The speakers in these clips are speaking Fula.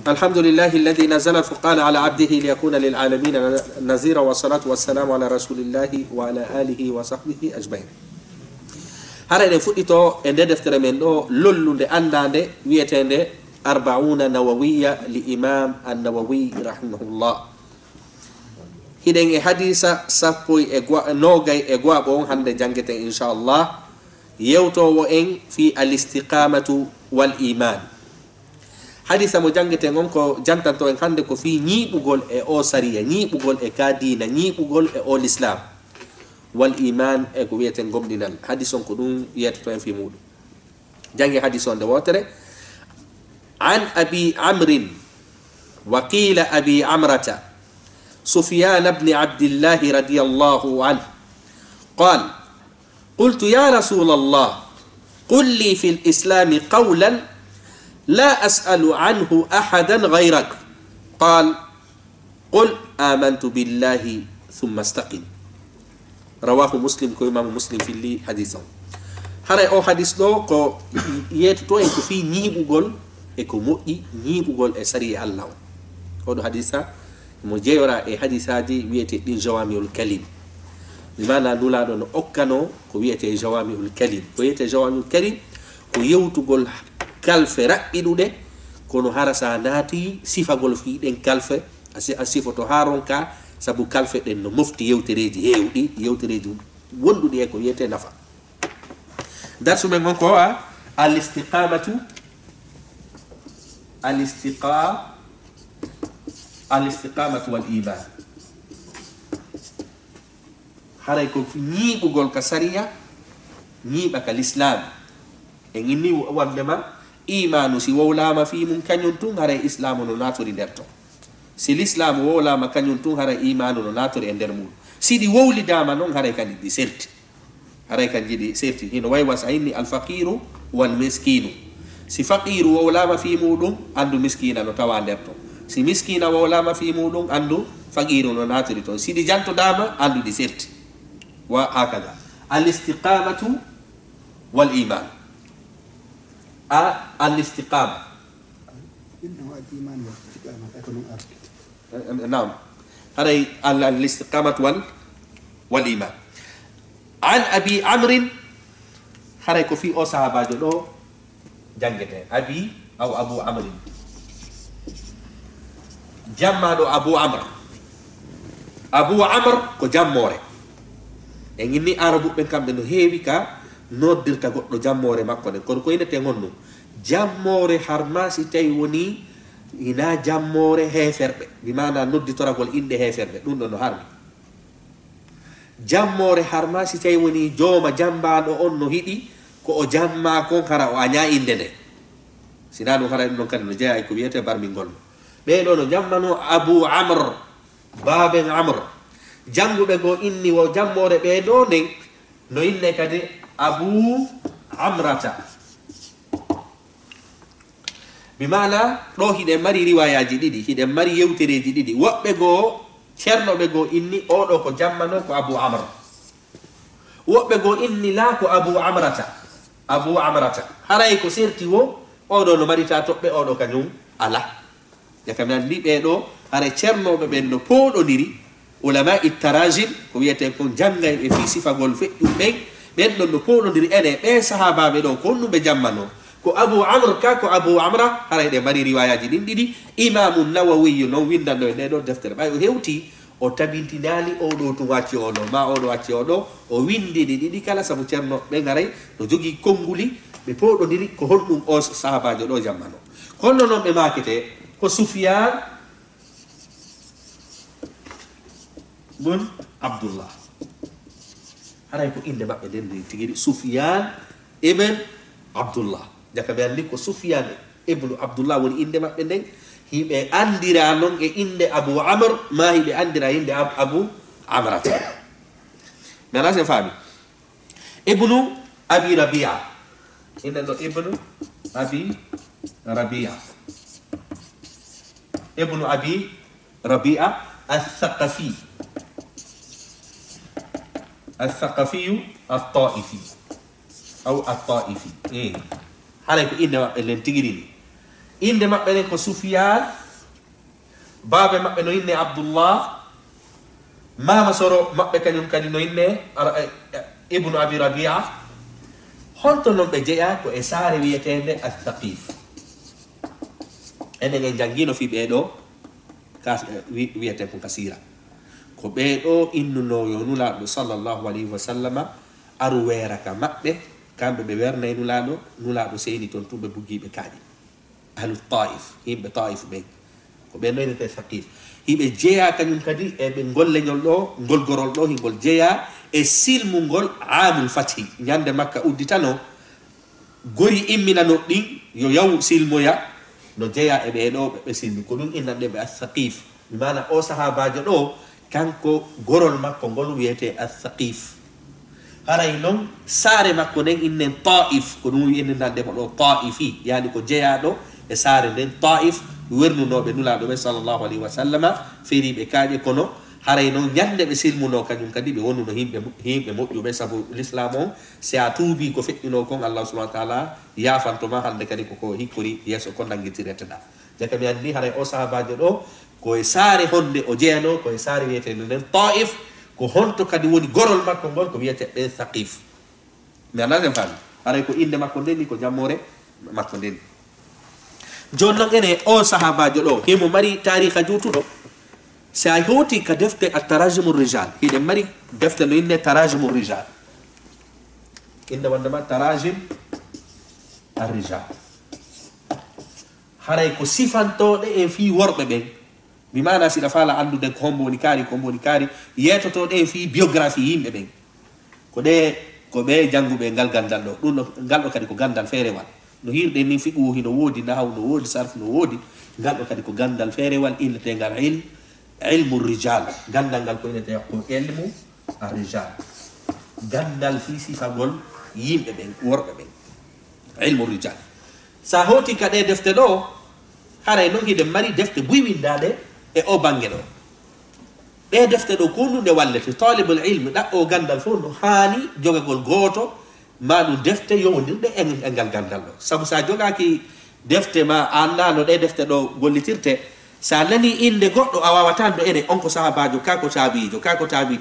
الحمد لله الذي نزل الفرقان على عبده ليكون للعالمين نذيرا والصلاة والسلام على رسول الله وعلى آله وصحبه أجمعين. هذا نفوتو عند دفتر من لولو de andande wietende 40 نووية لإمام النووي رحمه الله. hiden e hadisa sappo e nogay e gwabo hande jangete inshallah yewtowo en fi al-istiqamatu wal iman. hadisa mo jangete ngon ko jantanto en hande ko fi ñiɓugol e o sariya, ñiɓugol e ka dina, ñiɓugol e o l'islam wal iman e ko wiyeten gomɗinal. hadis on ko ɗum yetoto en fi muɗum. jangi hadis on de wotere an abi amrin wa qila abi amrata سفيان بن عبد الله رضي الله عنه قال قلت يا رسول الله قل لي في الإسلام قولا لا أسأل عنه أحدا غيرك قال قل آمنت بالله ثم استقم. رواه مسلم كو إمام مسلم في اللي حديثه. هذا أو حديث لو كو يتو إنكو في نيبوغول إكو مؤي نيبوغول إسري الله. هذا حديثه mo jeewra e hadisaji wiyete ɗin jawamiul kalim, bimana nulaɗo no okkano ko wiyete jawamiul kalim. ko wiyete jawamiul kalim ko yewtugol kalfe raɓɓiɗuɗe kono hara sa naati sifagol fiɗen kalfe a sifoto haron ka sabu kalfe ɗen no mofti yewtereji hewɗi, yewtereji wonɗuɗi e ko wiyete nafa. darsu men gon ko al-istiqamatu wal iman. haray ko ñiɓugol ka sariya, ñiɓa ka l'islam e inni wandema imanu si wowlama fi mum kañum tun haray islamu no natori nder ton. si l'islamu wowlama kañum tun haray imanu no natori e nder muɗum. siɗi wowlidama noon haray kan ɗi serti, haray kan jiɗi serti. hino way was a inni alfaqiru wal miskinu. si faqiru wowlama fi muɗum andu miskina no tawa nder ton. si miskina wowlama fi muɗum andu faqiru no natiri toon. siɗi jantodama andu ɗi serti wa hakada. al-istiqamatu wal iman. al-istiqama نعم هذا الاستقامة والإيمان. عن أبي عمرو هذا في أو صحابة جدو جنگته أبي أو أبو عمرو jammado Abu Amr. Abu Amr ko jammore e inni arabu ɓen kamɓe no heewi ka noddirta goɗɗo jammore makko nden, kono ko inete gonɗum jammore harma si tawi woni ina jammore heferɓe, bimana nodditoragol inde heferɓe, ɗum ɗo no harmi. jammore harma si tawi woni jooma jambaɗo on no hiɗi ko o jamma kon hara o aña inde nde, sina ɗum hara ɗum ɗon kadi no jeeya ko wiyete barmingol. ɓeɗo no jammano Abu Amr baben Amr. janguɓe go inni wo jammore ɓeɗo nden no inne kadi Abu Amrata, bimana ɗo hiɗen mari riwayaji ɗiɗi, hiɗen mari yewtereji ɗiɗi. woɓɓe go ceernoɓe go inni oɗo ko jammano ko Abu Amr, woɓɓe go inni la ko Abu Amrata. Abu Amrata haray ko serti wo oɗo no marita toɓɓe, oɗo kañum ala. yakam andi ɓeɗo hara ceernoɓe ɓen no poɗodiri ulama ittarajim ko wiyete kon janggay ɓe fi sifagol feƴƴum ɓen ɗon no poɗodiri ene ɓe sahabaɓe ɗo ko ɗum ɓe jammano ko Abu Amr ka ko Abu Amra. haray ɗe mari riwayaji ɗin ɗiɗi. imamu Nawawi noon windanɗo e ɗeɗo deftere ɓay o hewti o tabintinali oɗo tun wacci oɗo ma oɗo wacci oɗo, o windi ɗi ɗiɗi kala sabu ceernoɓe garay no jogui konnguli ɓe poɗodiri ko honɗum o sahabajo ɗo jammano. kono noon ɓe makete ko Sufyan bun Abdullah. haray ko inde maɓɓe nden ndi tigiri Sufyan ibn Abdullah. jaka ɓe andi ko Sufyan ibnu Abdullah woni inde maɓɓe nden. hiɓe andira noon e inde Abu Amr ma hiɓe andira inde Abu Amrata. nana sen faami. ibnu Abi Rabia, inde ɗo ibnu Abi Rabia, ibnu Abi Rabia al-Thaqafi, al-Thaqafi al-Ta'ifi aw al-Ta'ifi. haray ko inde maɓɓe nden tigiri ni. inde mabbe ne ko Sufyan baabe mabbe no inne Abdullah mama soro mabbe kanyum kadi no inne ibnu Abi Rabi'a honto non be jeya ko e saare wietende al-Thaqif enen en jangino fi beedo kas wiete ko kasira ko beedo innuno yo nulado sallallahu alaihi wasallam aru weraka mabbe kambe be wernay nulado seyni ton tumbe bugibe kadi ahlu Taif himbe Taif be ko be noyde Thaqif hibe jeya kanyum kadi e be golle nyol do gol gorol do hingol jeya e silmu ngol amul fathi nyande makka udditano gori immina no din yo yaw silmoya no jeya e be do be silmi ko dum innande be Thaqif bimana o sahabajo do kanko gorol makko ngol wiete Thaqif haray non saare makko den innen Taif ko dum innande mo do Taifi yani ko jeya do e saare den Taif wernunoɓe nulaɗo ɓe sallllahu alayhi wa sallama feriɓe kaaƴe kono haray noon ñande ɓe silmuno kañum kadi ɓe wonnuno himɓe moƴƴuɓe saabu l'islam on si a tuubi ko feƴƴino kon allah subahana taala yafantoma hande kadi koko hikkori yesso ko nanguitireteɗa jaka mi anndi haray o sahabajo ɗo koye saare honde o jeyano koye saare wiyetede nden Taif ko honto kadi woni gorol makko ngol ko wiyete ɓe Thaqif mi anaden fami haray ko inde makko ndeni ko jammore makko ndeni joni noon ene o sahabajo ɗo himo mari tariha jutuɗo si a hewti ka defte at-tarajumu rijal hiɗen mari defte no inne tarajumu rijal inde wondema tarajim ar-rijal haray ko sifantoɗe en fi worɓe ɓen mi mana siɗa faala andude ko hombo woni kaari yetotoɗe en fi biographie yimɓe ɓen ko ɓe janguɓe ngal gandal ɗo ɗum ngal ɗo kadi ko gandal feerewal no hirde ni fiqhu hino wodi nahwu no wodi sarf no wodi ngal kadi ko gandal feerewal innetengal ilmu rijal gandal ngal ko innete ko ilmu ar-rijal gandal fi sifagol yimɓe ɓen worɓe ɓen ilmu rijal sa hoti kade defte ɗo haray noon hiɗen mari defte buywindaɗe e o bange ɗo ɗe defte ɗo ko nunde wallete talibul ilmi ɗaɓɓo gandal fof no haani jogagol gooto ma ɗum defte yowdirɗe e ngal gandal ɗo sabu sa jogaki defte ma annano ɗe defte ɗo gollitirte sa nani inde goɗɗo a wawata do ene on ko sahabajo kako tabijo kako tabi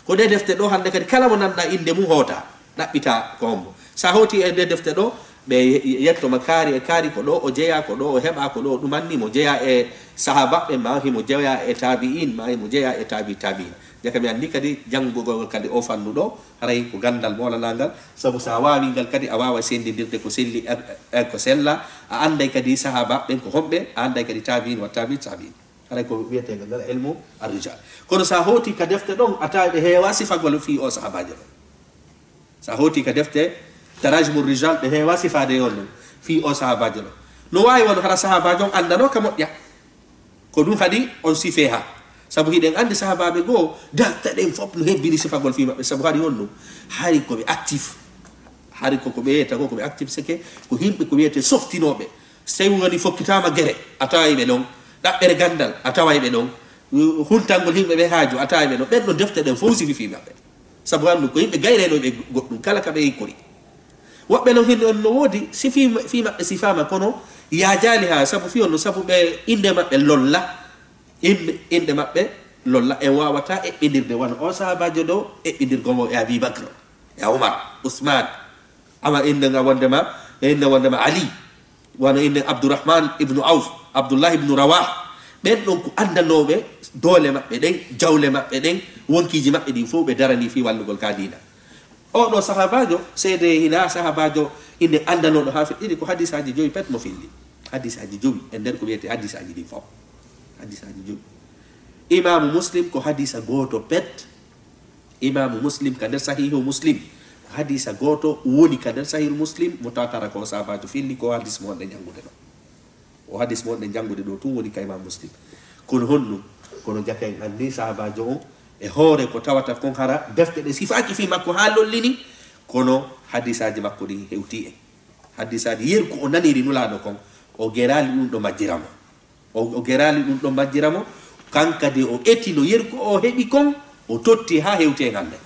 ko ɗe defte ɗo hande kadi kala mo nanɗa inde mum hoota ɗaɓɓita ko hombo sa hoti e ɗe defte ɗo ɓe yettoma kaari ko ɗo o jeeya ko ɗo o heɓa ko ɗo ɗumanni mo jeeya e sahabaɓe ma himo jeeya e tabi'in ma himo jeeya e tabi'in jaka mi anndi kadi janngugol kadi o fannuɗo haray ko gandal molanangal sabu sa wawi ngal kadi a wawa sendidirde ko selli ko sella a anday kadi sahaba ɓen ko homɓe a anday kadi tabi'in wa tabi'in haray ko wiyetegal ngal ilmu ar-rijal kono sa hoti ka defte ɗon a tawi ɓe heewa sifagol fi o sahabajo ɗon sa hoti ka defte tarajmu rijal ɓe heewa sifade yon ɗum fi o sahabajo ɗon no wawi won hara sahabajo on andano ka moƴƴa ko ɗum kadi on sife ha sabu hiɗen andi sahabaɓe goo dalta ɗen fof no hebbini sifagol fi maɓɓe sabu haɗi on ɗum hari koɓe actif hari koko ɓe yeyta ko koɓe actif seke ko yimɓe ko wiyete softinoɓe so tawi woni fokkitama guere a tawayɓe ɗon ɗaɓɓere gandal a tawayɓe ɗon huntangol yimɓe ɓe haaju a tawayɓe ɗon ɓen ɗo defte ɗen fof sifi fi maɓɓe sabu andu ko yimɓe gayrenoɓe goɗɗum kala kaɓe hikkori woɓɓe no hin no woodi si fi maɓɓe sifama kono yajali ha sabu fi on no sabu ɓe inde maɓɓe lolla inde maɓɓe lolla en wawata eɓɓidirde wona o sahabajo ɗo eɓɓidirgomo e Abibacre e Oumar Ousmane ama inde nga wondema Ali wano inde Abdourahman ibnu Auf Abdoullah ibnu Rawah ɓen ɗon ko andanoɓe doole maɓɓe ɗen jawle maɓɓe ɗen wonkiji maɓɓe ɗin fof ɓe darani fi wallugol ka dina oɗo sahabajo seede hina sahabajo inde andanoɗo ha feƴƴiɗi ko hadisaji 5 pet mo filli hadisaji 5 e nder ko wiyete hadisaji ɗin fof hadisaji 5 imamu Muslim ko hadisa goto pet imamu Muslim ka nder sahihu Muslim hadisa goto woni ka nder sahihu Muslim mo tawtara ko sahabajo filli ko hadis mo wonɗe jangude ɗo o hadis mo wonɗe jangude ɗo tun woni ka imamu Muslim kono honɗum kono jaka en andi sahabajo on e hoore ko tawata kon hara defte ɗe sifaki fi makko ha lollini kono hadisaji makko ɗi hewti en hadisaji yerko o naniri nulaɗo kon o gerali ɗum ɗo majjiramo o gerali ɗum ɗo majjiramo kankadi o etino yerko o heɓi kon o totti ha hewti en hande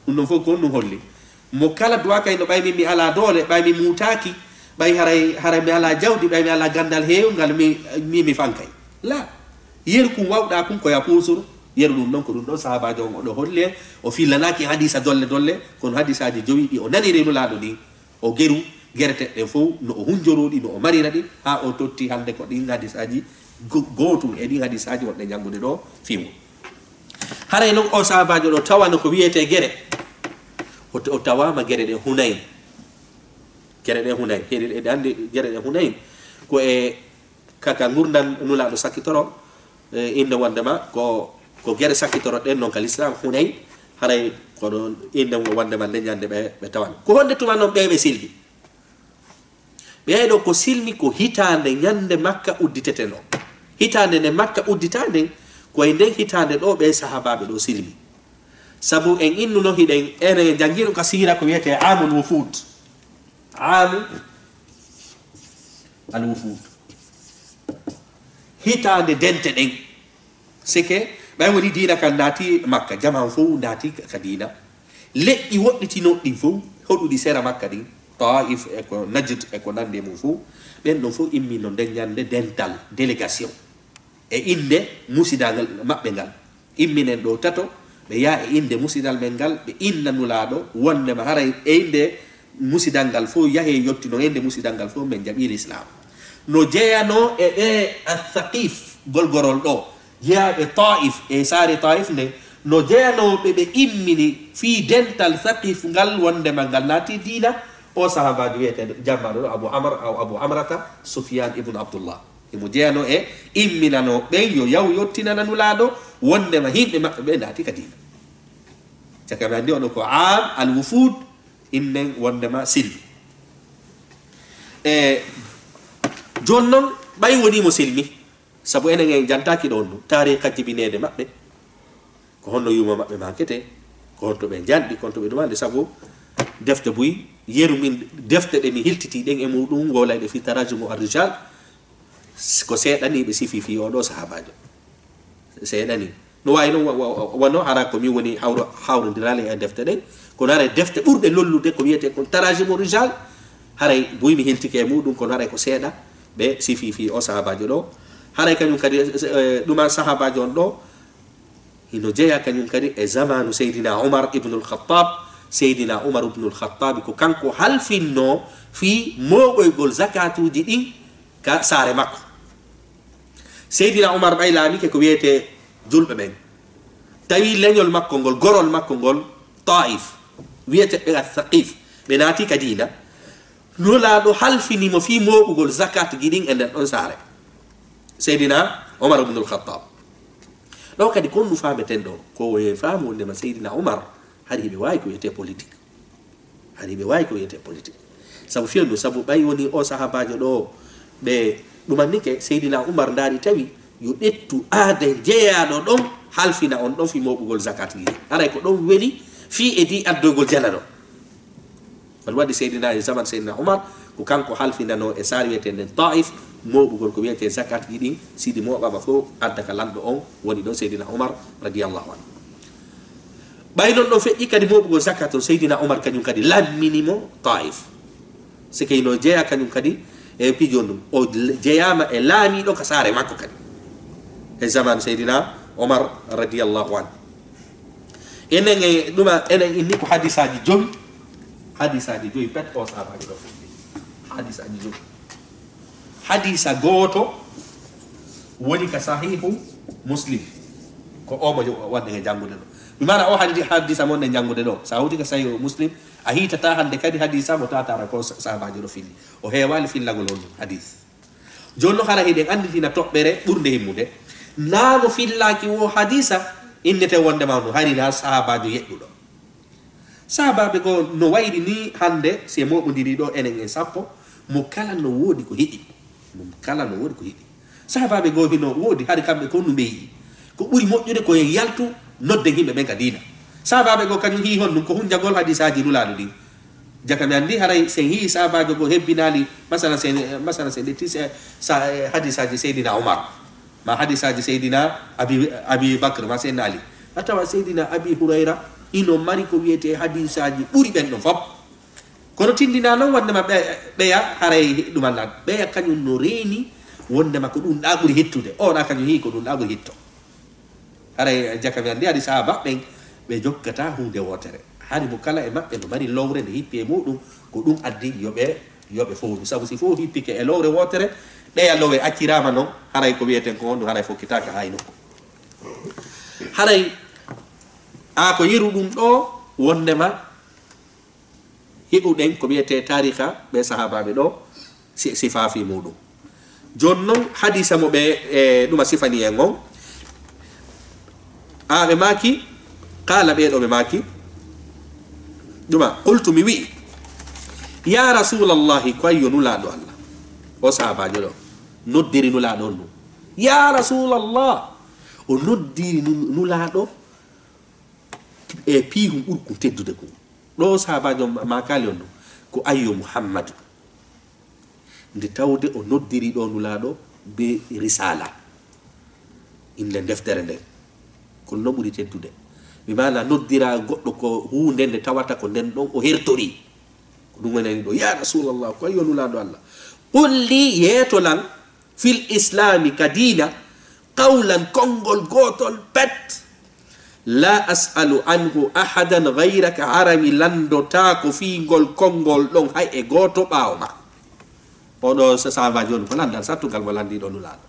ɗum ɗon fof ko ɗum holli mo kala duwa kay no ɓaymi mi ala doole ɓaymi mutaki bay haray mi ala jawdi bay mi ala gandal heew ngal mi fankay la yer ku wawda kun ko ya pusuru yer dum non ko dum do sahabajo on do holle o filanaki hadisa dolle kon hadisaji jowi di o nani renu laado di o geru gerete de fo no o hunjorodi no o marina di ha o totti hande ko di hadisaji gotu e di hadisaji wonde jangude do fimu haray non o sahabajo do tawano ko wiete gere o tawama gere de Hunain hedi e dande gere de Hunain ko e kaka ngurdan nula do sakitoro inde wandema ko gere sakitoro den non kal islam Hunain haray ko don inde wandema de nyande be tawan ko honde tuma non be silbi be do ko silmi ko hitande nyande makka udditete no hitande ne makka udditande ko e den hitande do be sahababe do silmi sabu en innu no hiden ene jangiru kasira ko wiete amul wufud al wufud hitande dente den seke bay woni dina kan nati makka jaman fu nati kadina leɗɗi woɗɗitino ɗin fu hoɗuɗi sera makka ɗin taif e ko najd e ko nande mum fu ɓen ɗon fu immi no nden ñande dental délégation e inde musidagal maɓɓe ngal imminen ɗo tato ɓe yaa e inde musidal men ngal ɓe innanulaɗo wondema haray e inde musidal ngal fo yahe yottino inde musidal ngal fo men jaɓi l'islam no jeyano e ɓe athaqif golgorol ɗo jeyaɓe taif e saare taif nde no jeyanoɓe ɓe immini fi dental thaqif ngal wondema ngal naati dina o sahabajo wiyete jammaɗo ɗo abu amrata Sufyan ibn Abdullah emo jeyano e imminano ɓen yo yaw yottinananulaɗo wondema himɓe maɓɓe ɓe naati ka dina caka ɓe andi oɗo ko am al wufud innen wondema silmi e joni noon ɓay wonimo silmi sabu enen en jantaki ɗon ɗum tariqa jibinede maɓɓe ko honno yuma maɓɓe makete ko honto ɓe janɗi konto ɓe ɗumande sabu defte buy yeru min defte ɗe mi hiltiti ɗen e muɗum golayɗe fi tarajumu arrijal ko seeɗani ɓe sifi fi oɗo sahabajo seeɗani no wawi noon wonno hara komi woni hawrodirale e defte ɗen kono haray defte ɓurɗe lollude ko wiyete kon tarajumu rijal haray buy mi hiltike e muɗum kono haray ko seeɗa ɓe sifi fi o sahabajo ɗo haray kañum kadi ɗuma sahabajo on ɗo hino jeeya kañum kadi e zamanu seydina Umar ibnul Khattab seydina Umar ibnul Khattab ko kanko halfinno fi moɓoygol zakatuji ɗin ka saare makko seydina Umar ɓay laamike ko wiyete julɓe ɓen tawi leñol makko ngol gorol makko ngol taif wiyete ɓe athaqif ɓe naati ka dina nolaɗo halfinimo fi moɓugol zakat ji ɗin e nden ɗon saare seydina Umar ibnul Khattab ɗo kadi kon nu fameten ɗo ko e faamu wondema seydina Umar hari ɓe wawi ko wiyete politique sabu fiyondu sabu ɓay woni o sahabajo ɗo ɓe ɗumannike seydina Umar ndaari tawi yo ɗettu aade jeeyaɗo ɗon halfina on ɗon fi moɓugol zakat ji aray ko ɗon weli fi e di addoygol jana ɗo wal waɗi seydina e zaman seydina Umar ko kanko halfinano e saare wiyete nden taif moɓugol ko wiyete zakat ji ɗin sidi moɓama fof adda ka lamɗo on woni ɗon seydina Umar radiallahu anhu ɓay noon ɗon feƴƴi kadi moɓugol zakat on seydina Umar kañum kadi lamminimo taif sikeyno jeeya kañum kadi e pijon ɗum o jeeyama e laamiɗo ka saare makko kadi e zaman seydina Umar radiallahu anhu enen e ɗuma enen inni ko hadisaji joyi pet o sahabaji ɗo fuɗɗi hadisaji joyi hadisa gooto woni ka sahihu Muslim ko omo wadde e janngude ɗo mi mana o hadisa mon e janngude ɗo sa hawti ka sahihu Muslim a hitata hande kadi hadisa mo tatara ko sahabaji ɗo filli o heewali fillagol on hadis joni no hara hiɗen anditina toɓɓere ɓurde himmude naamo fillaki o hadisa innete wondema no harina sahabajo yeɗɗuɗo sahabaɓe ko no wayri ni hande se moɓodiri ɗo enen en sappo mo kala no woodi ko hiɗi sahabaɓe goo hino woodi hari kamɓe ko numɓe yiɗi ko ɓuri moƴƴude koye yaltu nodde himɓe ɓen ka dina sahabaɓe goo kañum hi hon ɗum ko hunjagol hadisaji nulaɗo ɗin jaka mi andi haray sen hi sahabajo goo hebbinali masala sen ɗetti hadisaji seydina Umar ma hadisaji seydina abi Bakr ma sen ali atawa seydina Abi Hurayra ino mari ko wiyete hadisaji ɓuri ɓen ɗon fop kono tindina non wondema ɓeya haray ɗumallan ɓeya kañum no reeni wondema ko ɗum ɗa ɓuri hettude oɗa kañum hi ko ɗum ɗa ɓuri hetto haray jakami andi adi sahaba ɓen ɓe joggata hunde wotere hani mo kala e maɓɓe no mari lowre nde hippi e muɗum ko ɗum addi yoɓe fowru sabu si fof hippike e lowre wotere ɗeya lowe accirama noon haray ko wiyeten ko honɗum haray fokkitaka hayno haray ko yiru ɗum ɗo wondema hiɓuɗen ko wiyete tariha ɓe sahabaɓe ɗo sifafi muɗum joni noon hadisa mo ɓe ɗuma sifani en on ɓe maki qala ɓeɗo ɓe maki ɗuma qultu mi wi'i ya rasulallahi ko ayyo nulaɗo allah o sahabajo ɗo noddiri nulaɗo on ɗum ya rasulallah o noddiri nulaɗo e piihum ɓurkum teddude kum ɗo sahabajo makali on ɗum ko ayyo muhammadu nde tawde o noddiri ɗo nulaɗo be risala inde deftere nden kono noon ɓuri teddude mi mana noddira goɗɗo ko hunde nde tawata ko nden ɗon o hertori ko ɗum wonani ɗo ya rasulallah ko ayyo nulaɗo allah qul li yeetolan fil islami ka dina qawlan konngol gotol pet la as'alu anhu ahadan gayraka harami landota ko fingol konngol ɗon hay e goto ɓawo ma oɗo sahaba joni ko landal sattugal mo landiɗo nulaɗo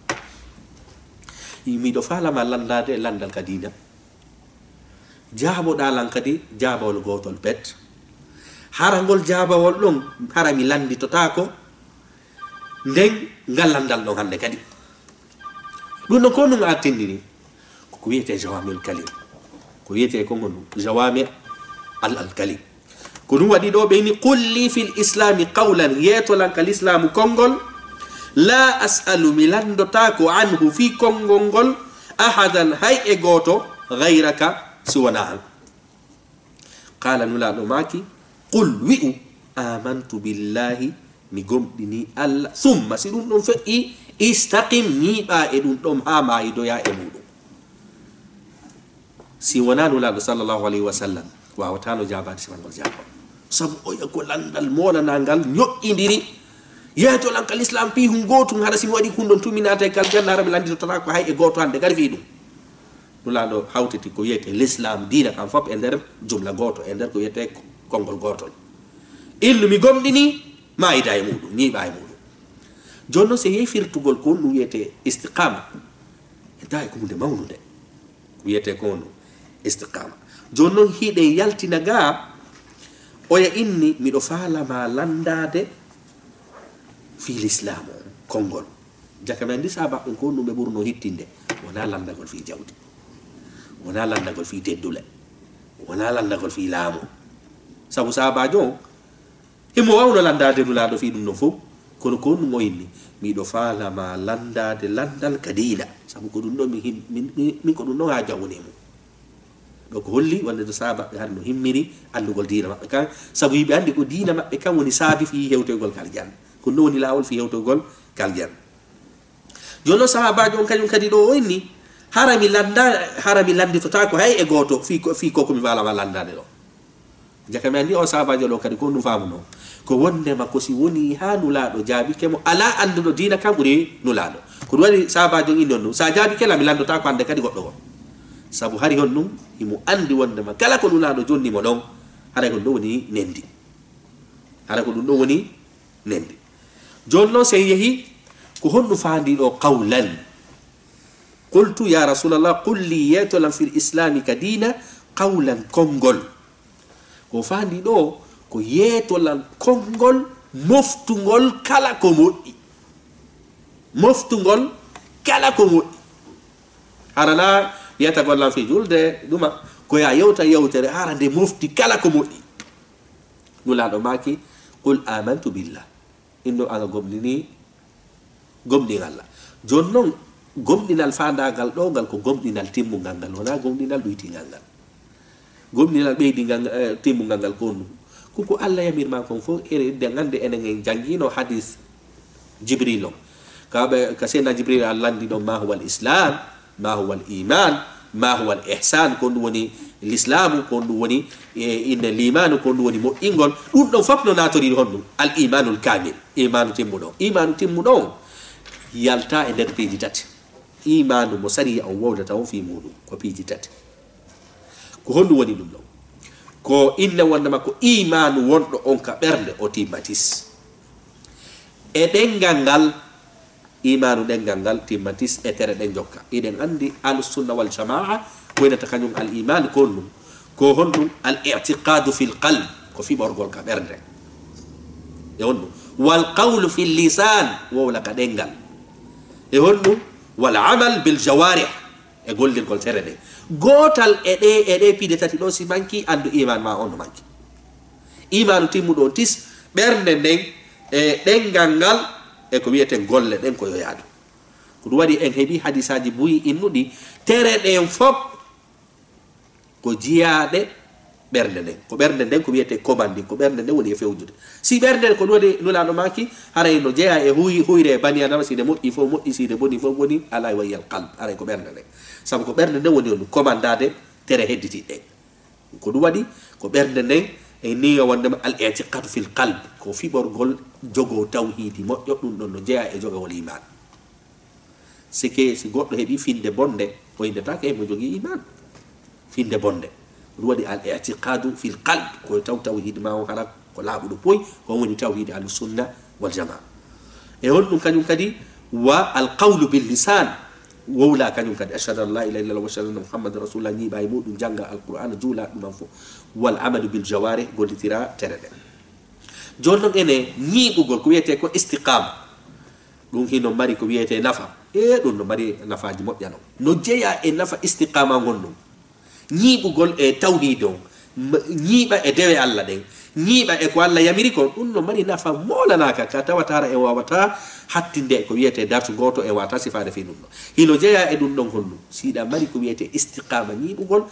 miɗo falama landade e landal ka dina jaaboɗa lan kadi jaabawol gotol pet harangol jaabawol ɗon harami landitotako nden ngal landal ɗon hande kadi ɗum no ko ɗum a tindini ko wiyete jawamiul kalim ko wiyete ko ngon jawami al kalim ko ɗum waɗi ɗo ɓeyni qul li fil islami qawlan yeetolan kal islamu konngol la as'alu mi landotako anhu fi konngol ngol ahadan hay e goto gayraka siwana an qala nulaɗo maki qul wi'u amantu billahi mi gomɗini allah summa si ɗum ɗon feƴƴi istaqim ñiiɓa e ɗum ɗon ha mayidoya e muɗum si wona nulaɗo sallllahu alayhi wa sallam wawatano jabade sifangol jaba sabu oya ko landal monanangal ñoƴƴidiri yeetolan kal islam pihum gotum haɗa simi waɗi kunɗon tuminata e kal janna hara mi landitotata ko hay e goto hande gari fi ɗum nulaɗo hawtiti ko wiyete l'islam dina kam foof e nder jumla goto e nder ko wiyete konngol gotol illu mi gomɗini mayida e muɗum ñiiɓa e muɗum joni noon so yehi firtugol ko ɗum wiyete istiqama e da e ko hunde mawnude ko wiyete ko ɗum istiqama joni noon hiɗe yaltina ga oya inni miɗo falama landade fi l'islam o konngol jakame andi sahaba ɓen ko ɗum ɓe ɓurno hittinde wona landagol fi jawdi wona landagol fi teddule wona landagol fi laamu sabu sahabajo o himo wawno landade nulaɗo fi ɗum ɗon fof kono ko ɗum o inni miɗo falama landade landal ka diina sabu ko ɗum ɗon min ko ɗum ɗon ha jawonimo ɗo ko holli wonde to sahaba ɓe hande no himmiri andugol diina maɓɓe kan sabu yiɓe andi ko diina maɓɓe kan woni saabi fi hewtoygol kal janna ko ɗum woni lawol fi hewtogol kal janna joni noon sahabajo on kañum kadi ɗo o inni harami landitotako hay e goto fi ko komi walama landade ɗo jakami andi o sahabajo ɗo kadi ko ɗum famuno ko wondema ko si woni ha nulaɗo jaabikemo ala anduɗo diina kam ɓuuri nulaɗo ko ɗum waɗi sahabajo inni on ɗum sa jaabikela mi landotako hande kadi goɗɗo on sabu hari hon ɗum himo andi wondema kala ko nulaɗo jonnimo ɗon haray ko ɗum ɗo woni nendi haray ko ɗum ɗo woni nendi joni noon sen yeehi ko honɗum fandiɗo qawlan qultu ya rasulallah qul li yeetolan fil islami ka dina qawlan konngol ko fandi ɗo ko yeetolan konngol moftugol kala ko moƴƴi moftugol kala ko moƴƴi harana yetagollan fi julde ɗuma koya yewta yewtere hara nde mofti kala ko moƴƴi nulaɗo maki qul amantu billah inno aga gomɗinal la joni noon gomɗinal fandagal ɗo ngal ko gomɗinal timmugal ngal wona gomɗinal ɗuytingal ngal gomɗinal ɓeydigal timmugal ngal ko ɗum koko allah yamirma kon fof de gande enen en jangino hadis jibril o ka sena jibril a landi ɗon ma huwa l islam ma huwa l iman ma huwa l ihsan ko ɗum woni l'islamu ko ndu woni inna l'imanu ko ndu woni moƴƴingol ɗum ɗon fof no natori honɗum al imanul kamil imanu timmuɗo yalta e nder piiji tati imanu mo sari on wowdata on fi muɗum ko piiji tati ko honɗum woni ɗum ɗon ko inna wondema ko imanu wonɗo on ka ɓernde o timmatis e ɗengal ngal imanu ɗengal ngal timmatis e tere ɗen jokka iɗen andi ahlusunna wal jamaa woynata kañum al iman ko ɗum ko honɗum al i'tiqadu fi l qalb ko fiɓorgol ka ɓernde e honɗum wal qawlu fi lisan wowla ka ɗengal e honɗum wal amal bil jawarih e gollirgol tere ɗen gotal e ɗe piide tati ɗo si manki andu iman ma on no manki imanu timmuɗo on tis ɓernde nden e ɗengal ngal e ko wiyete golle ɗen ko yo yaadu ko ɗum waɗi en heeɓi hadisaji buyi innuɗi tere ɗen fof ko jiyaɗe ɓernde nden ko ɓernde nden ko wiyete komandi ko ɓernde nden woni e fewjude si ɓernde ko ɗum waɗi nulaɗo maki haray no jeeya e huyre e bani adama side moƴƴi fof moƴƴi side boni fof boni ala wayyal qalb haray ko ɓernde nden sabu ko ɓernde nden woni on commandade tere hedditiɗɗen ko ɗum waɗi ko ɓernde nden e niga wondema al i'tiqadu fil qalb ko fiɓorgol jogo tawhidi moƴƴo ɗum ɗon no jeeya e jogawol iman sike si goɗɗo heeɓi finde bonde o indetake e mo jogui iman finde bonde ɗum waɗi al i'tiqadu fil qalb ko taw tawhidi ma o hara ko laaɓuɗo poy ko woni tawhidi al sunna wal jamaa e on ɗum kañum kadi wa al qawlu bil lisan wowla kañum kadi ashhadu an la ilaha illallah wa ashhadu anna muhammadan rasulullah ñiiɓa e muɗum jangga alqur'ana juula ɗuman fof wal amalu bil jawari gollitira tere ɗen joni noon ene ñiiɓugol ko wiyete ko istiqama ɗum hino mari ko wiyete nafa e ɗum no mari nafaji moƴƴano no jeeya e nafa istiqama gonɗum ñiiɓugol e tawhid on ñiiɓa e dewe allah ɗen ñiiɓa e ko allah yamiri kon ɗum no mari nafa molanaka ka tawatara en wawata hattinde ko wiyete dartu goto e wata sifade fi ɗum ɗo hino jeeya e ɗum ɗon honɗum siɗa mari ko wiyete istiqama ñiiɓugol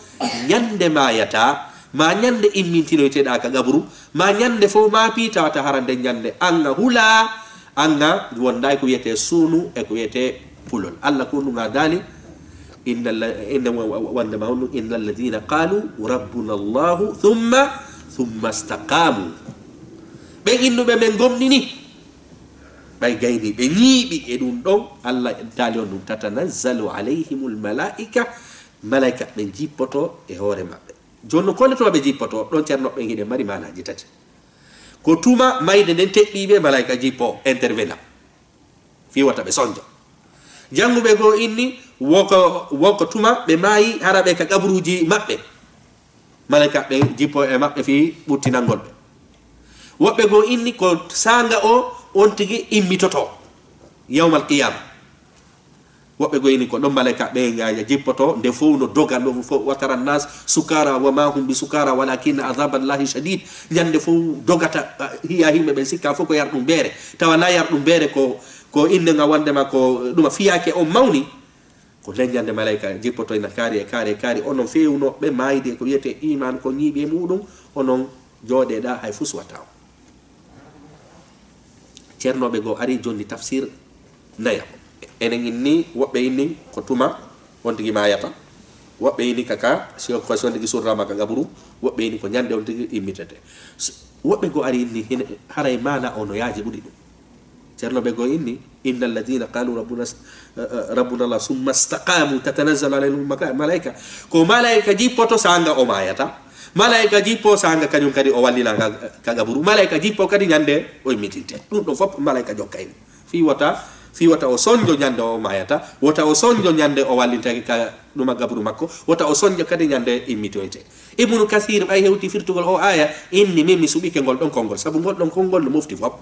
ñande mayata ma ñande immintinoyteɗa ka gabru ma ñande fof ma pitawata harande ñande anga hula anga wonday ko wiyete sunu e ko wiyete pulol allah ko ɗuga dali inna wandema honɗum inna alladina qalu rabbuna allahu thumma istaqamu ɓen innuɓe men gomɗini ɓay gayni ɓe ñiiɓi e ɗum ɗon allah dali on ɗum tatanazzalu alayhim lmalaika malaika ɓe jippoto e hoore maɓɓe joni no kolletoɓe jippoto ɗon ceernoɓe hiɗe mari manaji tati ko tuma mayde nden teɓɓiɓe malaika jippo intervenant fiwata ɓe sonjo janguɓe goo inni woko tuma ɓe maayi hara ɓe ka gabruji maɓɓe malaika ɓe jippo e maɓɓe fi ɓurtinangol ɓe woɓɓe goo inni ko sanga o on tigi immitoto yawmal qiyama woɓɓe goo inni ko ɗon malaika ɓe gaya jippoto nde fof no dogan ɗo fof watara nas sukara wa ma hum bi sukara walakinna adaballahi shadid ñande fof dogata hiya himɓe ɓen sikka fof ko yar ɗum beere tawana yar ɗum beere ko innega wandema ko ɗuma fiyake on mawni ko leññande malaika jippoto ina kaari e kaari onon fewnoɓe mayde ko wiyete iman ko ñiiɓe muɗum onon jooɗeɗa hay fuu suwata o ceernoɓe goo ari jonni tafsir naya enen inni woɓɓe inni ko tuma on tigi mayata woɓɓe inni kaka ko son tigi surrama ka gabru woɓɓe inni ko ñande on tigi immitete woɓɓe goo ari inni haray mana ono yaaji ɓuuri ɗum ceernoɓe goo inni inna alladina qalu rabbuna allah summa istaqamu tatanazzalu alayhim malaika ko malaika jippoto sanga o mayata malaika jippo sanga kañum kadi o wallina ka gabru malaika jippo kadi ñande o immitinte ɗum ɗon fof malaika jokka en fiwata o sonjo ñande o mayata wota o sonjo ñande o wallintake ka ɗuma gabru makko wota o sonjo kadi ñande immitoyte ibnu kathir ɓay hewti firtugol o aya inni min mi suɓike ngol ɗon konngol saabu ngol ɗon konngol no mofti fof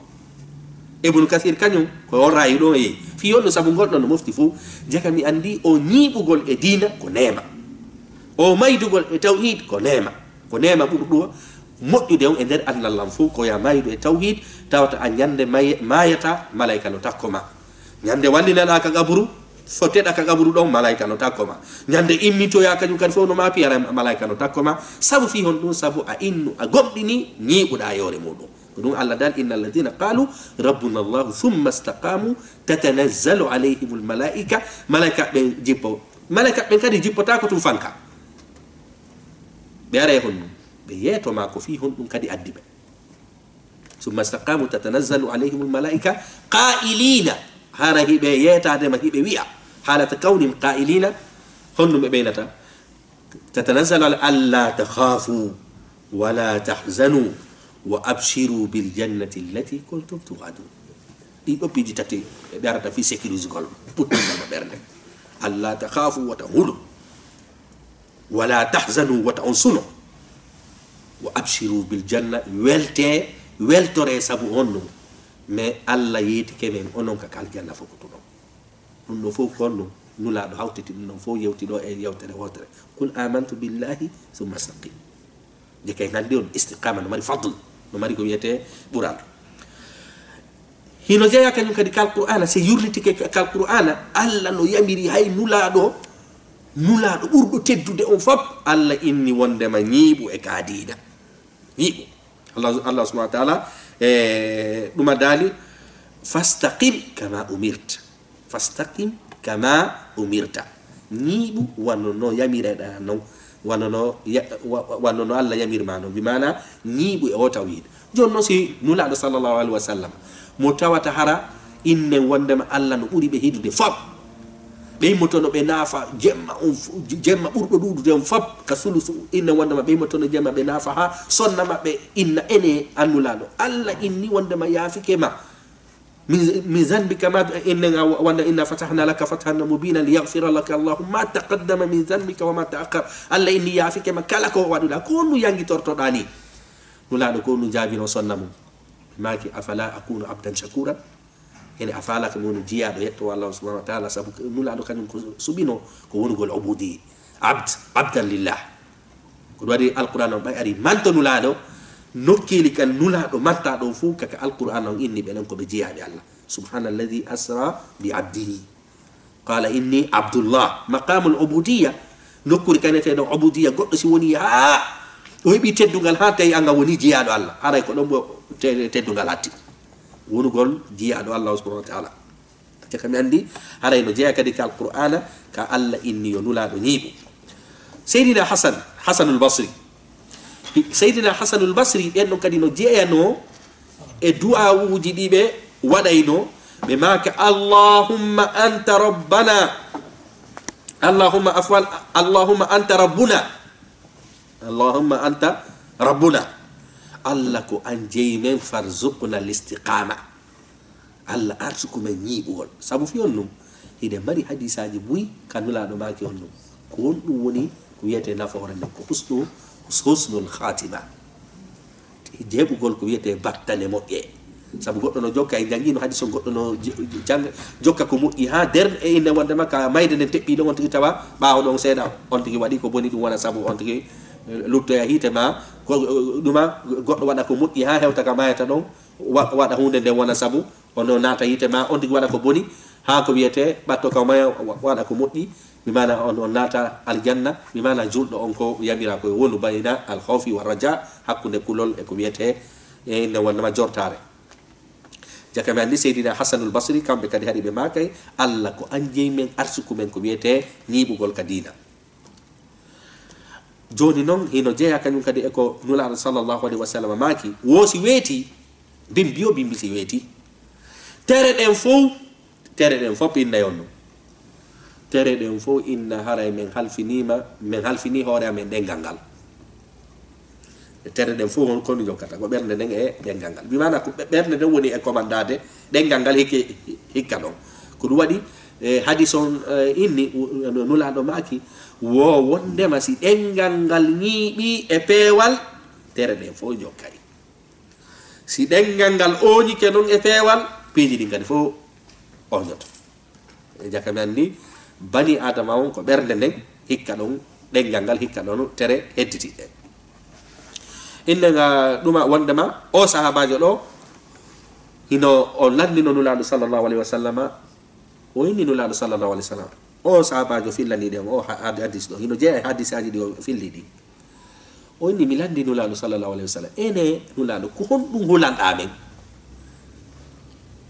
ibnu kathir kañum ko on rayi ɗo yeeyi fi on ɗo saabu ngol ɗon no mofti fou jaka mi andi o ñiiɓugol e diina ko nema o maydugol e tawhid ko nema ɓurɗuwa moƴƴude on e nder annallam fou ko ya maydu e tawhid tawata a ñande mayata malaika no takko ma ñande wallinaɗa ka gabru fotteɗa ka gabru ɗon malaika no takko ma ñande immitoya kañum kadi fof no ma piyara malaika no takko ma sabu fi hon ɗum sabu a innu a gomɗini ñiiɓuɗa yoore muɗum ko ɗum allah dal inna alladina qalu rabbuna allahu thumma istaqamu tatanazzalu alayhim lmalaika malaika ɓe jippo malaika ɓen kadi jippota ko tum fanka بياري هن بياتو ما كفي هن كدي أدب ثم استقاموا تتنزل عليهم الملائكة قائلين هذا هي بيات هذا ما هي بيع حالة كونهم قائلين هن بينتا تتنزل على ألا تخافوا ولا تحزنوا وأبشروا بالجنة التي كنتم توعدون دي بيجي تاتي دارتا في سيكيوريزي كول بوتو ما بيرني ألا تخافوا وتهولوا ولا تحزنوا وتعنصنوا وأبشروا بالجنة weltore sabu honno mais alla yeti kemen onon ka kal janna fokuto non no fof honno nula do hawtiti non fo yewti do e yewtere wotere qul amantu billahi thumma istaqim de kay nande on istiqama no mari fadl no mari ko yete bural hino jeya kanyum kadi kal qur'ana se yurliti ke kal qur'ana alla no yamiri hay nula do burdo teddude on fop alla inni wonde ma nyibu e kadida nyibu Allah subhanahu wa ta'ala duma dali fastaqim kama umirta nibu wanono yamira da non wanono Allah yamir mano bimana nibu e wota wiide jonno si nula do sallallahu alaihi wasallam mo tawata hara inne wondema Allah no buri be hidude fop be motono be nafa jemma burdo dudude on fab ka sulusu inna wondama be motono jemma be nafa ha sonna mabbe inna ene annulado alla inni wondama yafike ma min zanbika ma inna wanda inna fatahna laka fathan mubina liyaghfira laka Allah ma taqaddama min zanbika wa ma ta'akhkhar alla inni yafike ma kala ko waduda ko nu yangi tortodani nulado ko nu jabino sonnamu maki afala akunu abdan shakura ene afala ko mon jiya do yetto Allah subhanahu wa ta'ala sabu nula do kanyum ko subino ko wonugol ubudi abdan lillah ko wadi alquran on bay ari manto nula do nokkili kan nula do matta do fu kaka alquran on inni benen ko be jiya be Allah subhanalladhi asra bi abdihi qala inni abdullah maqamul ubudiyya nokkuri kanete do ubudiyya goddo si woni ha o hebi teddungal ha tay anga woni jiya do Allah aray ko do bo teddungal hatti wonugol jiya do Allah subhanahu wa ta'ala te kam andi haray no jeya kadi kal qur'ana ka Allah inni yonula do nyibu sayyidina hasan al-basri en no kadi no jeya no e du'a wuji dibe wadayno be maka allahumma anta rabbana allahumma anta rabbuna Allah ko anjey men farzuqna listiqama Allah arsuku men nyibol sabu fi onnum hide mari hadisaji buy kanula do maki onnum ko dum woni ko yete nafoore ko husnul khatima debugol ko yete battane moƴƴe sabu goddo no jokka e jangino hadiso goddo no jang jokka ko moƴƴi ha der e inde wonde makka mayde den tebbi do on tigi tawa baawo don seeda on tigi wadi ko boni dum wona sabu on tigi luttoya hitema duma goddo wada ko moƴƴi ha hewta ka mayata don wada hunde nde wona sabu ono nata hitema on tigi wada ko boni ha ko wiyete batto ka maya wada ko moƴƴi bimana on nata aljanna bimana juldo on ko yamira ko wonu bayna al khawfi wa raja hakkunde kulol e ko wiyete e ne wonna jortare jakame andi sayyidina hasanul basri kambe kadi hadi be makay Allah ko anjey men arsuku men ko wiyete nibugol kadina joni non hino jeya kanyum kadi eko nula sallallahu alaihi wasallam maki wosi weti bimbi si weti tere den fo inna yonno tere den fo inna haray men halfini hore amen dengal tere den fo on kono jokata ko bernde den e dengal bi mana ko bernde den woni e commandade dengal hikka don ko du wadi hadison inni nula do maki wo wonde ma si dengal nyibi e peewal tere den fo jokkay si dengal oñi ke non e peewal peeji di ngadi fo oñoto e jakame andi bani adama on ko bernde den hikka don dengal hikka don tere hedditi inna duma wondema o sahabajo do hino o landino nulado sallallahu alaihi wasallama o inni nulado sallallahu alaihi wasallam o sahabajo fillani de o hadis do hino je hadis aji di filli di o inni mi landi nulado sallallahu alaihi wasallam ene nulado ko hondum hulanda men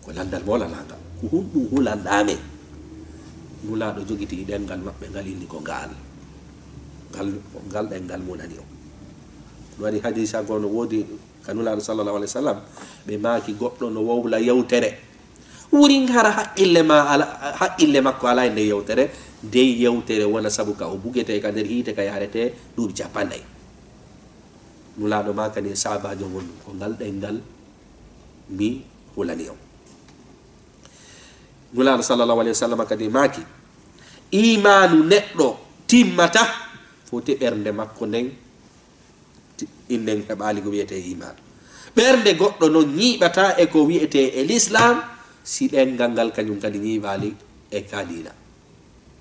ko landal mola nanga ko hondum hulanda men nulado jogiti dengal mabbe ngal indi ko gal dengal mo nani o wadi hadisa gono wodi kanula sallallahu alaihi wasallam be maki goddo no wowla yewtere wurin hara haqqille makko ala inde yewtere de yewtere wona sabuka o bugete ka der hite ka yarete duubi japande nula do makani sabajo won ko ngal dengal mi hulani yow nula sallallahu alaihi wasallam kadi maki imanu neddo timmata foti bernde makko nden innen heɓali ko wiyete iman ɓernde goɗɗo non ñiiɓata e ko wiyete e l'islam si ɗengal ngal kañum kadi ñiiɓali e kadina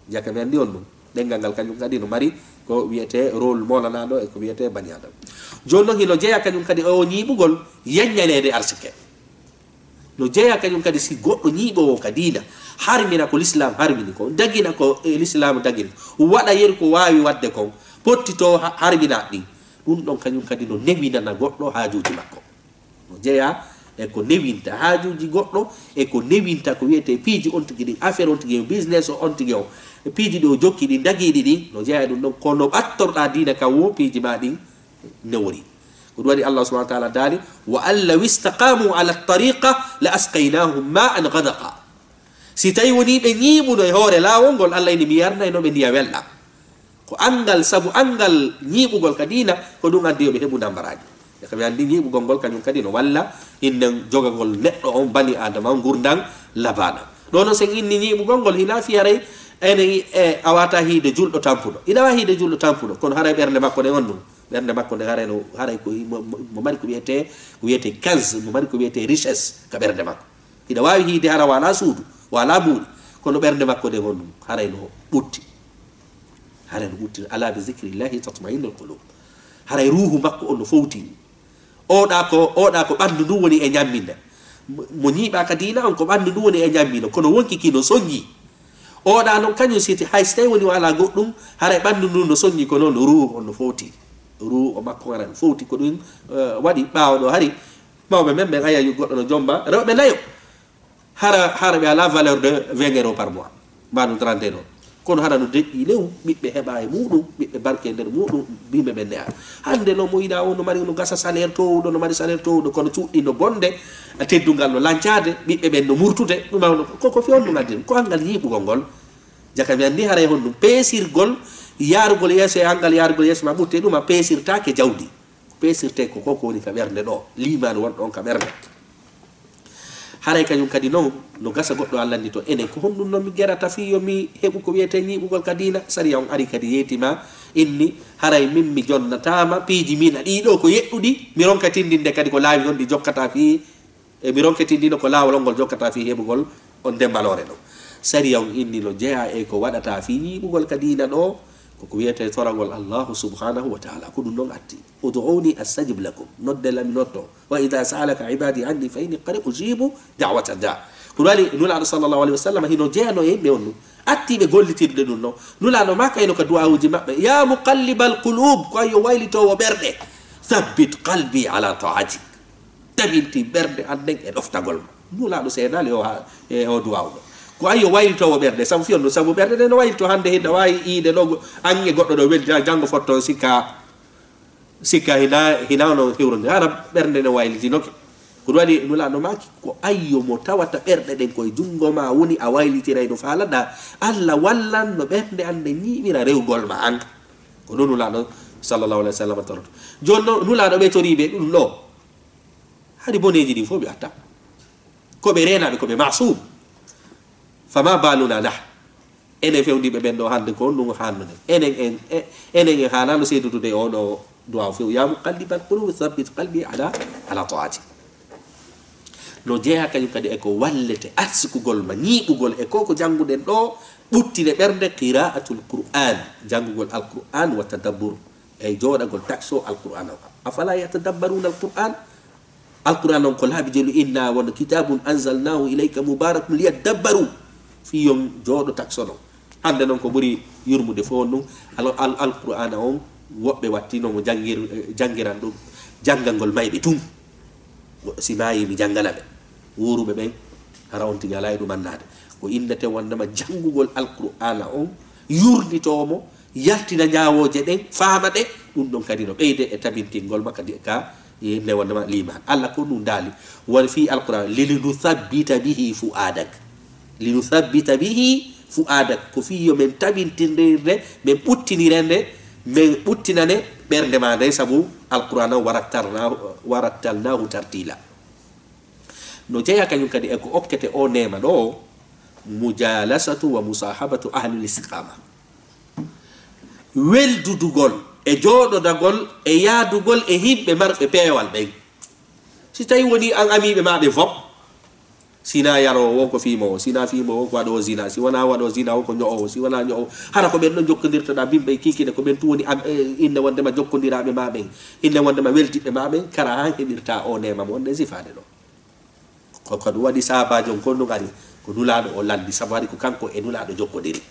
jaka mi andi on ɗum ɗengal ngal kañum kadi no mari ko wiyete rôle molanaɗo e ko wiyete bani adam joni noon hino jeeya kañum kadi o ñiiɓugol yaññanede arsike no jeeya kañum kadi si goɗɗo ñiiɓowo ka diina harmina ko l'islam harmini ko dagina ko l'islam dagini waɗa yeru ko wawi wadde kon pottito harmina ɗin ɗum ɗon kañum kadi no newinana goɗɗo haajuji makko no jeeya e ko newinta haajuji goɗɗo e ko newinta ko wiyete piiji on tigi ɗi affaire on tigi business o on tigi o piiji ɗi o jokki ɗi dagiɗi ɗi no jeeya ɗum ɗon kono ɓattorɗa diina kam wo piiji ma ɗin newori ko ɗum waɗi allah subahana taala daali wa an law istaqamu ala tariqa la asqaynahum ma an gadaqa si tawi woni ɓe ñiiɓuno e hoore laawol ngol allah ini mi yarnayno ɓe ndiya welɗam ko angal sabu angal ñiiɓugol ka diina ko ɗum addi yoɓe heɓu nambaraji yaka mi andi ñiiɓugol ngol kañum kadi no walla innen jogagol neɗɗo on bani adama o gurdan labana ɗo noon sen inni ñiiɓugol ngol hina fi haray ene a wata hiide julɗo tampuɗo ina wawi hiide julɗo tampuɗo kono haray ɓernde makko nde on ɗum ɓernde makko nde haray no haray ko mo mari ko wiyete case mo mari ko wiyete richesse ka ɓernde makko ina wawi hiide hara wala suudu wala buuɗi kono ɓernde makko nde on ɗum haray no ɓutti haray no ɓutti ala bi zicrillahi tatmainu lqulub haray ruhu makko on no fowti oɗa ko ɓandu ndu woni e ñamminde mo ñiiɓa ka diina on ko ɓandu ndu woni e ñammino kono wonki ki no soññi oɗa noon kañum siti hay so tawi woni wala goɗɗum haray ɓandu ndu no soññi ko noon ruhu on no fowti ruhu o makko hara no fowti ko ɗum waɗi ɓawaɗo hari mawɓe men ɓen aya goɗɗo no jomba rewɓe nayo hara ɓe ala valeur de 20 euros par mois mbaɗum 30 euros kono hara no deƴƴi lew ɓiɓɓe heɓa e muɗum ɓiɓɓe barke nder muɗum bimɓe ɓen ne a hande no mo yiɗa o no mari no gasa salaire towɗo no mari salaire towɗo kono cuuɗɗi no bonde teddungal no lancade ɓiɓɓe ɓen no murtude ɗum koko fewn ɗum addi ko angal yiɓugol ngol jaka mi andi haray hon ɗum peesirgol yarugol yeeso e angal yarugol yeeso ma ɓutte ɗum a peesirtake jawdi peesirte ko koko woni ka ɓernde ɗo limani wonɗon ka ɓernde haray kañum kadi noon no gasa goɗɗo allandi to enen ko honɗum noon mi gerata fi yo mi heɓu ko wiyete ñiɓugol ka diina sariya on ari kadi yeetima inni haray min mi jonnatama piiji min ɗiɗo ko yeɗɗuɗi mi ronka tindinde kadi ko laawi on ɗi jokkata fi mi ronka tindino ko laawol ngol jokkata fi heɓugol on ndembalore ɗo sariya on inni no jeeya e ko waɗata fi ñiɓugol ka diina ɗo koko wiyete toragol allahu subhanahu wa taala ko ɗum noon atti ud'uni astajib lakum nodde lami noddo wa ida sa'alaka ibadi anni fa inni qad ujibu da'wata da ko wali nulaɗo sallallahu alaihi wasallam hino jeeyano e yimɓe on ɗum atti ɓe gollitirde ɗum noon nulaɗo ma kayno ka du'awuji maɓɓe ya muqallibal qulub ko ayo waylitowo ɓerɗe thabbit qalbi ala ta'atik tabinti ɓerɗe anden e ɗoftagol ma nulaɗo seenali o du'awɗo ko ayo waylitowo ɓerde sabu fiyon ɗum sabu ɓerde ɗe no waylito hande hinɗa wawi iide ɗo ange goɗɗo ɗo welti janggo fotto sikka hina no hewrude hara ɓerde ne waylitinoke ko ɗum waɗi nulaɗo maki ko ayyo mo tawata ɓerɗe ɗen koye jungo ma woni a waylitiray no faalaɗa allah wallan no ɓerde ande ñiɓira rewgol ma an ko ɗo nulaɗo sallallahu alaihi wa sallam toroto joni noon nulaɗo ɓe toriɓe ɗum ɗo haɗi boneji ɗin fof ɓe atta koɓe renaɓe koɓe masum fama baluna nah enen fewdiɓe ɓen ɗo hande ko ɗum hannude enen en hanano seedutude oɗo duwaw few ya muqallibal qulub thabbit qalbi ala taati no jeeya kañum kadi eko wallete arsikugol ma ñiiɓugol e koko jannguɗen ɗo ɓuttine ɓernde qira'atul qur'an janngugol alqur'an wa tadabbur e jooɗagol taxo alqur'an o afala yatadabbaruna alqur'an on ko laabi jelu inna won kitabun anzalnahu ilayka mubarakun liyadabbaru fiyon jooɗo taxono hande noon ko ɓuri yurmude fo on ɗum alqur'ana on woɓɓe wattinomo jangiran ɗum jangalngol mayɓe tum si mayi mi jangana ɓe wuruɓe ɓen hara on tigi ala e ɗum annade ko indete wondema janngugol alqur'ana on yurditomo yaltina ñawoje ɗen faama ɗe ɗum ɗon kadi no ɓeyde e tabintingol makka ka nde wondema liman Allah ko ɗum daali won fi alquran linuthabbita bihi fuadak linuthabbita bihi fuadak ko fi yo men tabintirde men ɓuttinirende men ɓuttinane ɓernde ma nde sabu alquran o warattalnahu tartila no jeeya kañum kadi e ko okkete o nema ɗo mujalasatu wa musahabatu ahlul istiqama weldudugol e jooɗodagol e yaadugol e himɓe marɓe peewal ɓen si tawi woni an amiɓe maɓe fop sina yarowo wonko fimowo sina fimowo ko waɗowo zina si wona waɗo zina wonko ño'owo si wona ño'owo hara ko ɓen ɗon jokkodirtoɗa bimɓe kikine ko ɓen tu woni inde wondema jokkodiraɓe maɓen inde wondema weltiɓe maɓen kara han heɓirta o nema mo onde sifade ɗo ko ɗum waɗi sahabajo kon ɗum ari ko nulaɗo o landi sabu waɗi ko kanko e nulaɗo jokkodiri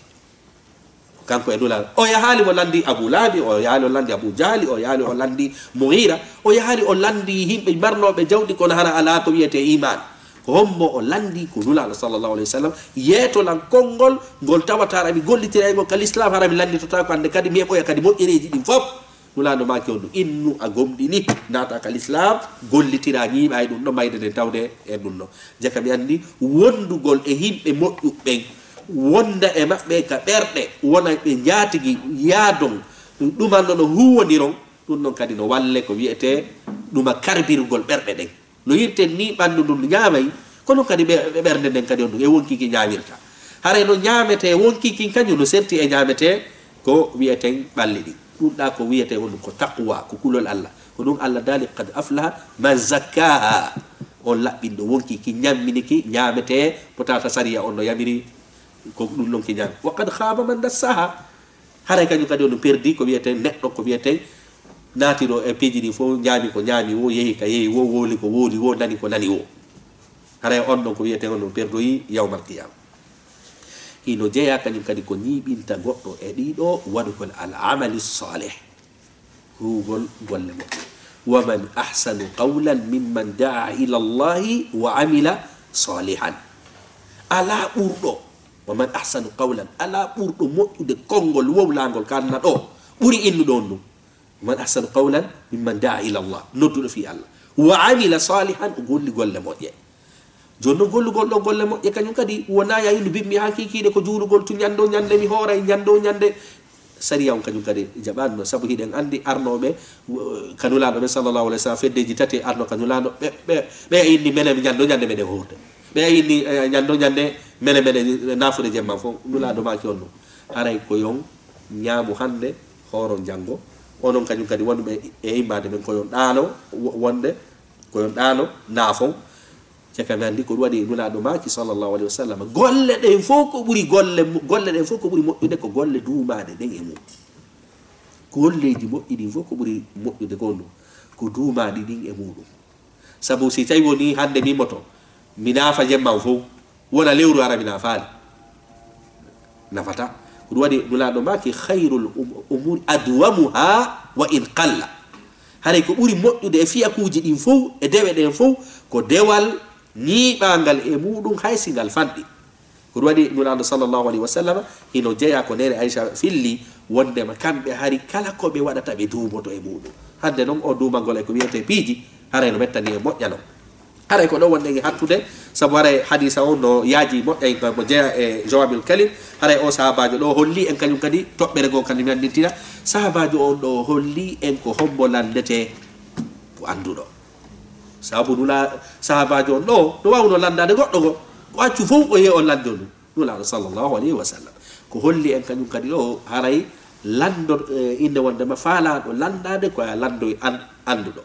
kanko e nulaɗo o yahali o landi Abu Lahabi o yahali o landi Abu Jahli o yahali o landi Mughira o yahali o landi yimɓe marnoɓe jawɗi kono hara ala ko wiyete iman ko hommo o landi ko nulaɗo sallllahu alayhi wa sallam yeetolan konngol ngol tawata mi gollitiraygo ka l'islam hara mi landitota ko ande kadi mi heɓoya kadi moƴƴereji ɗin fof nulaɗo maki on ɗum innu a gomɗini naata ka l'islam gollitira ñiiɓa e ɗum ɗo mayde nde tawde e ɗum ɗo jaka mi andi wondugol e yimɓe moƴƴuɓɓen wonda e maɓɓe ka ɓerɗe wona ɓe jaatigui yaadon ɗumanno no huwodiron ɗum ɗon kadi no walle ko wiyete ɗuma karbirgol ɓerɗe ɗen no yirten ni ɓanndu ndun ñaamay kono kadi ɓernde nden kadi on ɗum e wonkiki ñaamirta haray no ñaamete wonkiki kañum no serti e ñaamete ko wiyeten ɓalli ɗi ɗumɗa ko wiyete on ko taqwa ko kulol Allah ko ɗum Allah daali qad aflaha man zakkaha on laɓɓinɗo wonkiki ñamminiki ñaamete potata sariya on no yamiri ko ɗum ɗon ki ñaami wa qad khaba man dassaha haray kañum kadi on no perdi ko wiyeten neɗɗo ko wiyeten naatiɗo e piiji ɗi fof ñaami ko ñaami wo yehi ka yehi wo wooli ko wooli wo nani ko nani wo haray on ɗon ko wiyete on ɗon perdoyi yawmal qiyama hino jeeya kañum kadi ko ñiiɓinta goɗɗo e ɗiɗo waɗugol al amali salih hugol golle moƴƴe wa man ahsanu qawlan mimman daa ila allahi wa amila salihan ala ɓurɗo wa man ahsanu qawlan ala ɓurɗo moƴƴude konngol wowlangol kanna ɗo ɓuri innuɗo on ɗum man ahsanu qawlan mimman daa ila allah nodduɗo fi Allah wa amila salihan o golli golle moƴƴe joni noon gollugol ɗo golle moƴƴe kañum kadi wona yayino bimmi ha kikiɗe ko juurugol tu ñando ñande mi hooray ñando ñande sariya on kañum kadi jaɓani no saabu hiɗen andi arnoɓe kanulaɗo ɓe sallllahu alih w sallam feddeji tati arno kanulaɗo ɓe inni mene ñando ñande meɗen hurde ɓe inni ñando ñande mene meɗe nafude jemman fof nulaɗo maki on ɗum haray ko yon ñaamu hande hooron janggo onon kañum kadi wonɓe e immade men koyon ɗaano wonde koyon ɗaano naafon caka mi andi ko ɗum waɗi nulaɗo maki sallllahu alayhi wa sallam golle ɗen fof ko ɓuri golle ɗen fof ko ɓuri moƴƴude ko golle duumade ɗen e mum golleji moƴƴi ɗin fof ko ɓuri moƴƴude ko ɗum ko duumaɗi ɗin e muɗum sabu si tawi woni hande mimoto mi naafa jemman fof wona lewru ara mi naafaali nafata ko ɗum waɗi nulaɗo maki hayrul umuri adwamuha wa in qalla haray ko ɓuri moƴƴude e fiyakuji ɗin fof e dewe ɗen fof ko dewal ñiiɓangal e muɗum haysingal fanɗi ko ɗum waɗi nulaɗo sallllahu alayhi wa sallam hino jeeya ko nene Aicha filli wondema kamɓe hari kala koɓe waɗata ɓe duumoto e muɗum hande noon o duumangol e ko wiyete piiji haray no mettani e moƴƴano haray ko ɗo wonɗen e hattude sabu haray hadisa on no yaaji moƴƴay mo jeeya e jawabil kalim haray o sahabajo ɗo holli en kañum kadi toɓɓere goo kañum andintina sahabajo on ɗo holli en ko hombo landete ko anduɗo sabu nula sahabajo on ɗo no wawno landade goɗɗo go ko accu fof o yehi on lande ɗum nulaɗo sallllahu alayhi wa sallam ko holli en kañum kadi ɗo haray lando inde wondema faalaɗo landade koya landoye anduɗo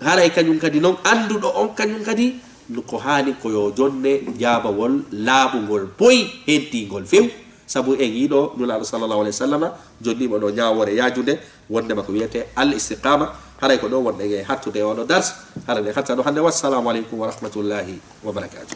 haray kañum kadi noon anduɗo on kañum kadi ko hani koyo jonne jaabawol laaɓugol boyi hentigol few sabu en yiɗo nulaɗo sallllahu alayhi wa sallam jonnimo ɗo ñawore yajude wondema ko wiyete al istiqama haray ko ɗo wonɗen e hattude oɗo dars hara nde hatta ɗo hande wassalamu aleykum wa rahmatullahi wa barakatuh